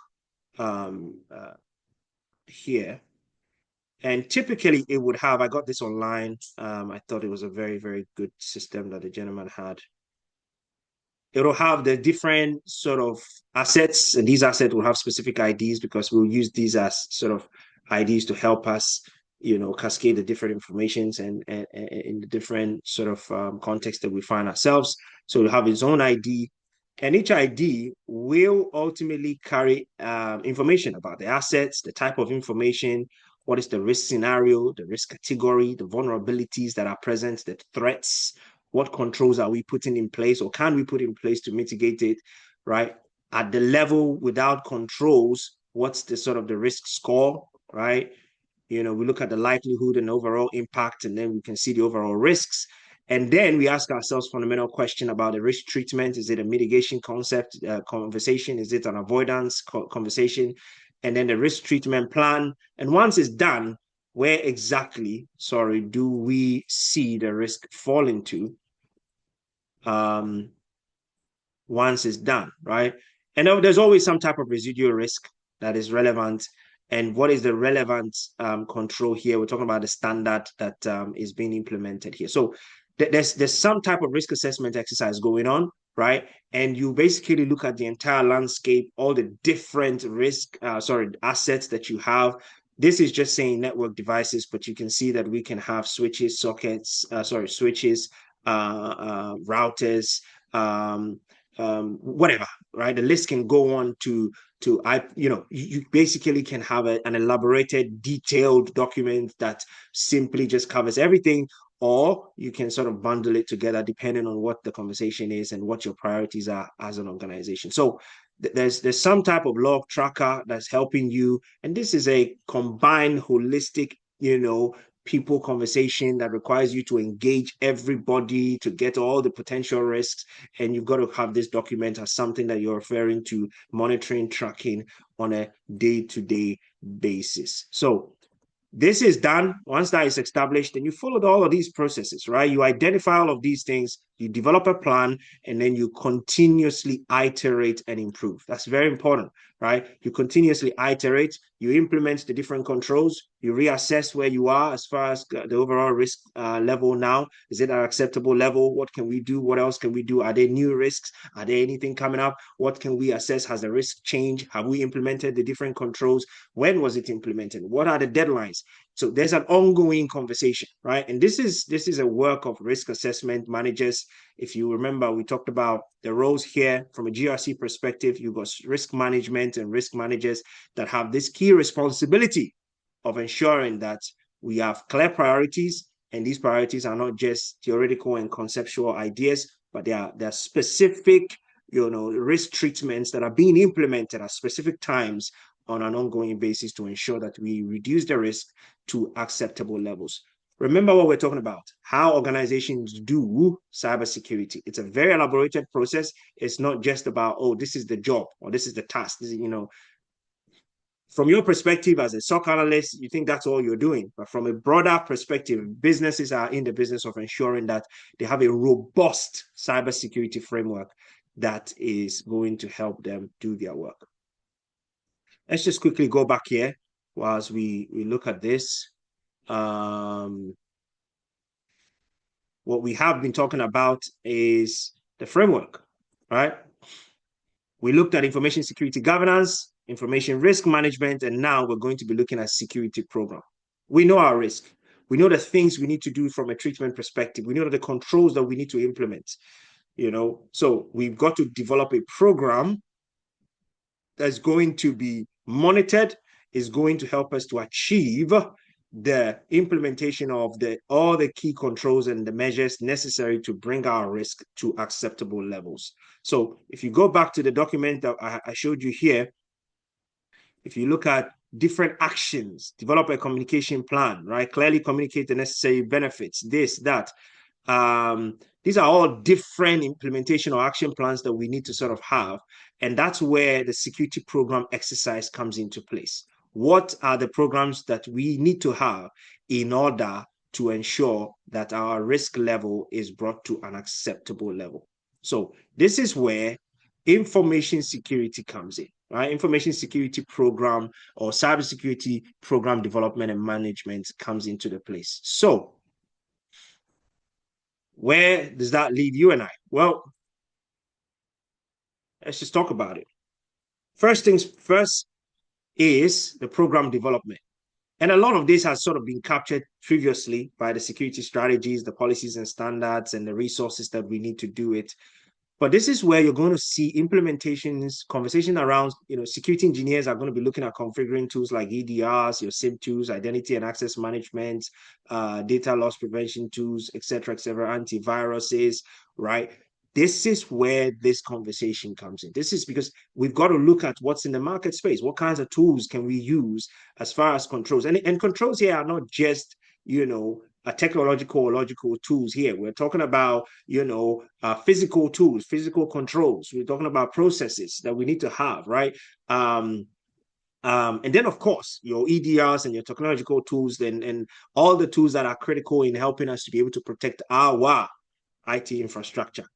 here. And typically it would have, I got this online. I thought it was a very, very good system that the gentleman had. It'll have the different sort of assets, and these assets will have specific IDs because we'll use these as sort of IDs to help us, cascade the different informations and in the different sort of context that we find ourselves. So it'll have its own ID, and each ID will ultimately carry information about the assets, the type of information, what is the risk scenario, the risk category, the vulnerabilities that are present, the threats, what controls are we putting in place or can we put in place to mitigate it, right? At the level without controls, what's the sort of the risk score, right? We look at the likelihood and overall impact, and then we can see the overall risks. And then we ask ourselves fundamental question about the risk treatment. Is it a mitigation concept conversation? Is it an avoidance conversation? And then the risk treatment plan. And once it's done, where exactly, do we see the risk fall into once it's done, right? And there's always some type of residual risk that is relevant. And what is the relevant control here? We're talking about the standard that is being implemented here. So there's some type of risk assessment exercise going on, right? And you basically look at the entire landscape, all the different assets that you have. This is just saying network devices, but you can see that we can have switches, sockets, switches, routers, whatever, right? The list can go on you basically can have an elaborated, detailed document that simply just covers everything, or you can sort of bundle it together depending on what the conversation is and what your priorities are as an organization. So there's some type of log tracker that's helping you, and this is a combined, holistic, people conversation that requires you to engage everybody to get all the potential risks. And you've got to have this document as something that you're referring to, monitoring, tracking on a day-to-day basis. So this is done. Once that is established, then you followed all of these processes, right? You identify all of these things, you develop a plan, and then you continuously iterate and improve. That's very important, right? You continuously iterate, you implement the different controls, you reassess where you are as far as the overall risk level now. Is it an acceptable level? What can we do? What else can we do? Are there new risks? Are there anything coming up? What can we assess? Has the risk changed? Have we implemented the different controls? When was it implemented? What are the deadlines? So there's an ongoing conversation, right? And this is a work of risk assessment managers. If you remember, we talked about the roles here from a GRC perspective. You've got risk management and risk managers that have this key responsibility of ensuring that we have clear priorities, and these priorities are not just theoretical and conceptual ideas, but they are specific, risk treatments that are being implemented at specific times on an ongoing basis to ensure that we reduce the risk to acceptable levels. Remember what we're talking about, how organizations do cybersecurity. It's a very elaborated process. It's not just about, oh, this is the job or this is the task. This is, from your perspective as a SOC analyst, you think that's all you're doing. But from a broader perspective, businesses are in the business of ensuring that they have a robust cybersecurity framework that is going to help them do their work. Let's just quickly go back here whilst we look at this. What we have been talking about is the framework, right? We looked at information security governance, information risk management, and now we're going to be looking at security program. We know our risk. We know the things we need to do from a treatment perspective. We know the controls that we need to implement, So we've got to develop a program that's going to be monitored, is going to help us to achieve the implementation of all the key controls and the measures necessary to bring our risk to acceptable levels. So if you go back to the document that I showed you here, if you look at different actions, develop a communication plan, right? Clearly communicate the necessary benefits, this, that. These are all different implementation or action plans that we need to sort of have. And that's where the security program exercise comes into place. What are the programs that we need to have in order to ensure that our risk level is brought to an acceptable level? So this is where information security comes in, right? Information security program or cybersecurity program development and management comes into the place. So where does that leave you and I? Well, let's just talk about it. First things first is the program development. And a lot of this has sort of been captured previously by the security strategies, the policies and standards, and the resources that we need to do it. But this is where you're going to see implementations, conversation around, security engineers are going to be looking at configuring tools like EDRs, your SIM tools, identity and access management, data loss prevention tools, et cetera, antiviruses, right? This is where this conversation comes in. This is because we've got to look at what's in the market space. What kinds of tools can we use as far as controls? And controls here are not just, technological or logical tools here. We're talking about, physical tools, physical controls. We're talking about processes that we need to have, right? And then, of course, your EDRs and your technological tools and all the tools that are critical in helping us to be able to protect our IT infrastructure,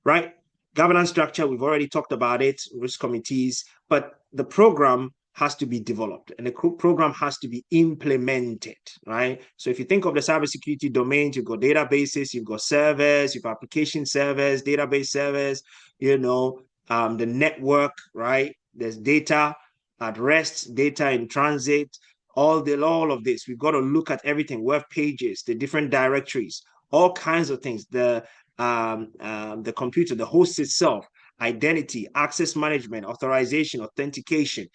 right? Governance structure, we've already talked about it, risk committees, but the program has to be developed and the program has to be implemented, right? So if you think of the cybersecurity domains, you've got databases, you've got servers, you've application servers, database servers, the network, right? There's data at rest, data in transit, all of this. We've got to look at everything, web pages, the different directories, all kinds of things, the computer, the host itself, identity, access management, authorization, authentication.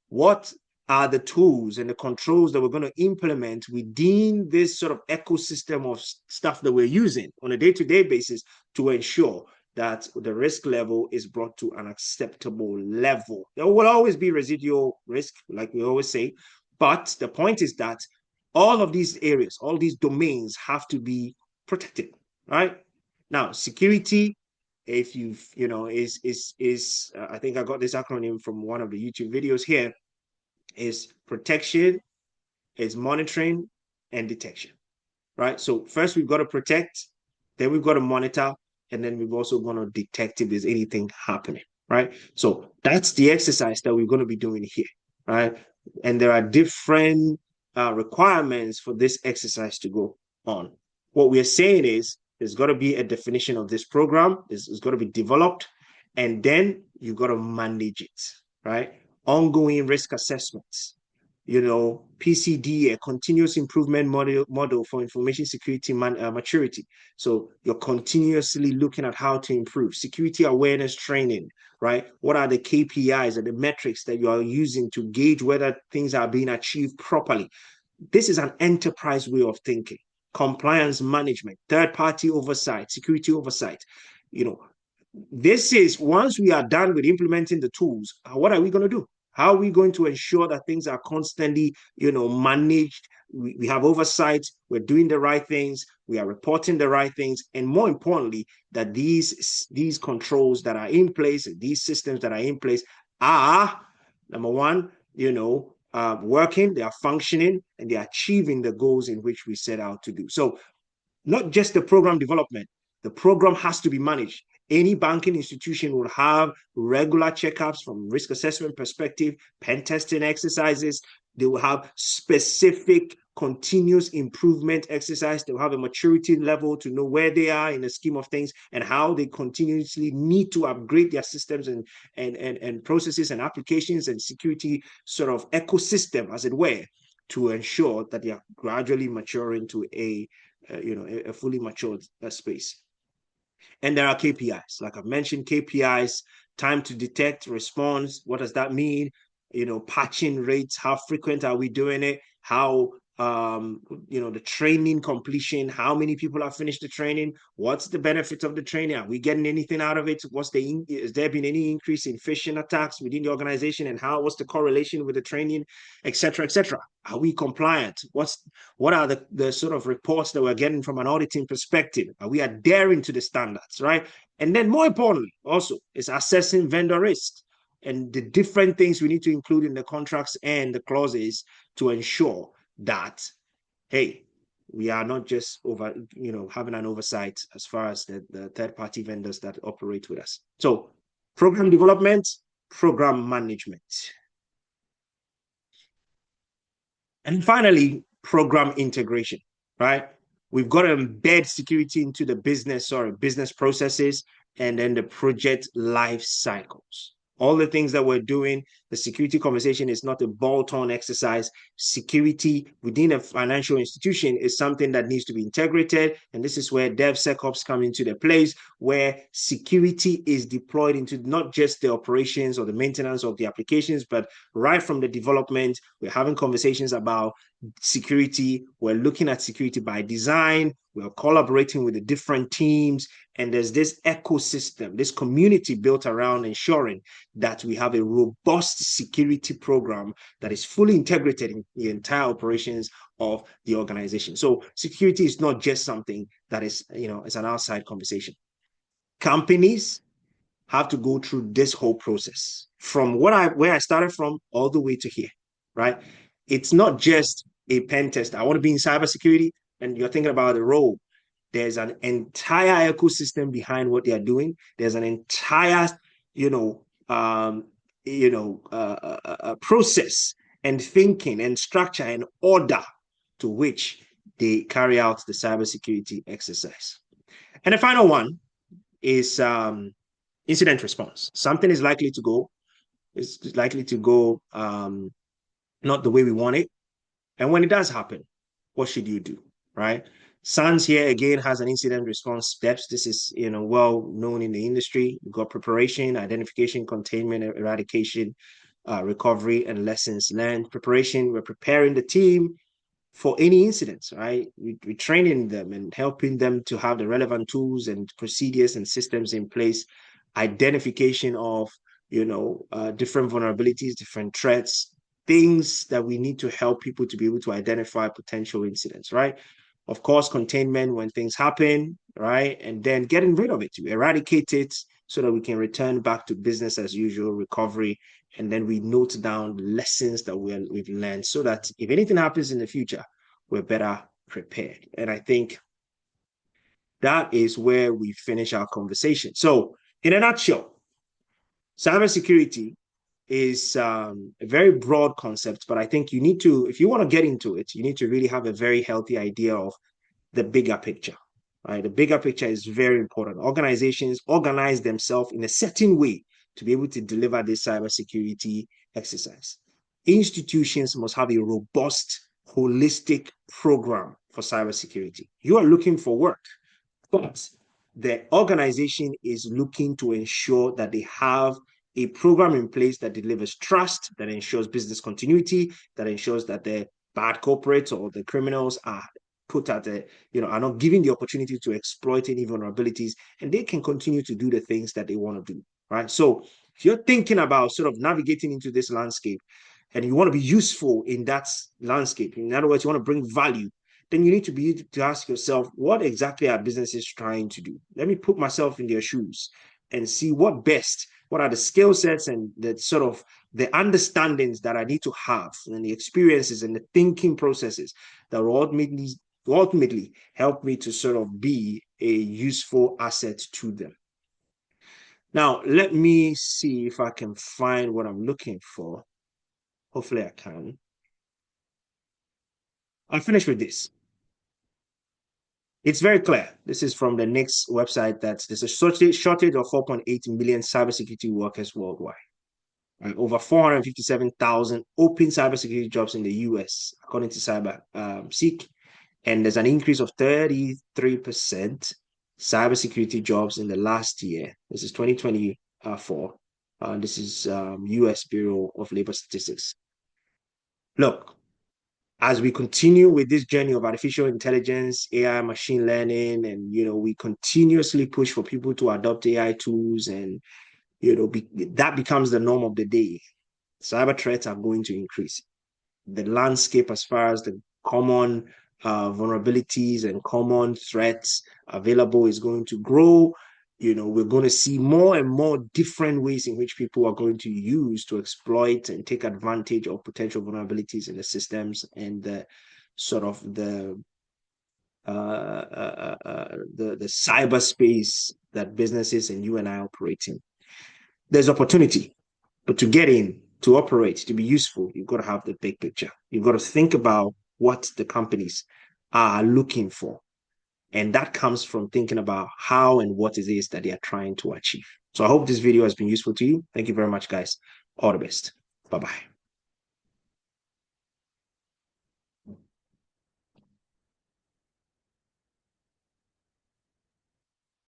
What are the tools and the controls that we're going to implement within this sort of ecosystem of stuff that we're using on a day-to-day basis to ensure that the risk level is brought to an acceptable level? There will always be residual risk, like we always say, but the point is that all of these areas, all these domains have to be protected, right? Now, security, if you've, I think I got this acronym from one of the YouTube videos here. is protection, is monitoring, and detection, right? So first we've got to protect, then we've got to monitor, and then we've also got to detect if there's anything happening, right? So that's the exercise that we're going to be doing here, right? And there are different requirements for this exercise to go on. What we're saying is there's got to be a definition of this program. It's got to be developed, and then you've got to manage it, right? Ongoing risk assessments, PCD, a continuous improvement model for information security maturity. So you're continuously looking at how to improve. Security awareness training, right? What are the KPIs and the metrics that you are using to gauge whether things are being achieved properly? This is an enterprise way of thinking. Compliance management, third-party oversight, security oversight. This is, once we are done with implementing the tools, what are we going to do? How are we going to ensure that things are constantly, managed? We have oversight, we're doing the right things, we are reporting the right things, and more importantly, that these controls that are in place, these systems that are in place are, number one, working, they are functioning, and they are achieving the goals in which we set out to do. So not just the program development, the program has to be managed. Any banking institution will have regular checkups from risk assessment perspective, pen testing exercises. They will have specific continuous improvement exercise. They'll have a maturity level to know where they are in the scheme of things and how they continuously need to upgrade their systems and processes and applications and security sort of ecosystem, as it were, to ensure that they are gradually maturing to a fully matured space. And there are KPIs, like I've mentioned, KPIs, time to detect, response. What does that mean? Patching rates, how frequent are we doing it? How, the training completion, how many people have finished the training? What's the benefit of the training? Are we getting anything out of it? Has there been any increase in phishing attacks within the organization, and what's the correlation with the training, et cetera, et cetera? Are we compliant? What are the sort of reports that we're getting from an auditing perspective? Are we adhering to the standards, right? And then more importantly, also, is assessing vendor risk and the different things we need to include in the contracts and the clauses to ensure that, hey, we are not just having an oversight as far as the third-party vendors that operate with us. So program development, program management. And finally, program integration, right? We've got to embed security into the business processes and then the project life cycles. All the things that we're doing, the security conversation is not a bolt-on exercise. Security within a financial institution is something that needs to be integrated. And this is where DevSecOps come into the place, where security is deployed into not just the operations or the maintenance of the applications, but right from the development. We're having conversations about security. We're looking at security by design. We're collaborating with the different teams. And there's this ecosystem, this community built around ensuring that we have a robust security program that is fully integrated in the entire operations of the organization. So security is not just something that is, it's an outside conversation. Companies have to go through this whole process from where I started from all the way to here, right? It's not just a pen test. I want to be in cybersecurity, and you're thinking about the role. There's an entire ecosystem behind what they are doing. There's an entire, process and thinking and structure and order to which they carry out the cybersecurity exercise. And the final one is incident response. Something is likely to go not the way we want it. And when it does happen, what should you do, right? SANS here again has an incident response steps. This is well known in the industry. You've got preparation, identification, containment, eradication, recovery, and lessons learned. Preparation, we're preparing the team for any incidents, right? We're training them and helping them to have the relevant tools and procedures and systems in place. Identification of different vulnerabilities, different threats, things that we need to help people to be able to identify potential incidents, right? Of course, containment when things happen, right? And then getting rid of it, to eradicate it so that we can return back to business as usual, recovery, and then we note down lessons that we've learned so that if anything happens in the future, we're better prepared. And I think that is where we finish our conversation. So in a nutshell, cybersecurity is a very broad concept, but I think you need to, if you want to get into it, you need to really have a very healthy idea of the bigger picture. Right? The bigger picture is very important. Organizations organize themselves in a certain way to be able to deliver this cybersecurity exercise. Institutions must have a robust, holistic program for cybersecurity. You are looking for work, but the organization is looking to ensure that they have a program in place that delivers trust, that ensures business continuity, that ensures that the bad corporates or the criminals are put at a, are not given the opportunity to exploit any vulnerabilities, and they can continue to do the things that they want to do, right? So if you're thinking about sort of navigating into this landscape and you want to be useful in that landscape, in other words, you want to bring value, then you need to be able to ask yourself, what exactly are businesses trying to do? Let me put myself in their shoes and see what are the skill sets and the sort of the understandings that I need to have and the experiences and the thinking processes that will ultimately help me to sort of be a useful asset to them. Now, let me see if I can find what I'm looking for. Hopefully I can. I'll finish with this. It's very clear. This is from the next website that there's a shortage of 4.8 million cybersecurity workers worldwide. Right? Over 457,000 open cybersecurity jobs in the US, according to Cybersecurity. And there's an increase of 33% cybersecurity jobs in the last year. This is 2024. This is US Bureau of Labor Statistics. Look, as we continue with this journey of artificial intelligence, AI, machine learning, and we continuously push for people to adopt AI tools, and that becomes the norm of the day. Cyber threats are going to increase. The landscape, as far as the common vulnerabilities and common threats available, is going to grow. We're going to see more and more different ways in which people are going to use to exploit and take advantage of potential vulnerabilities in the systems and the sort of the cyberspace that businesses and you and I operate in. There's opportunity, but to get in, to operate, to be useful, you've got to have the big picture. You've got to think about what the companies are looking for. And that comes from thinking about how and what it is that they are trying to achieve. So I hope this video has been useful to you. Thank you very much, guys. All the best. Bye-bye.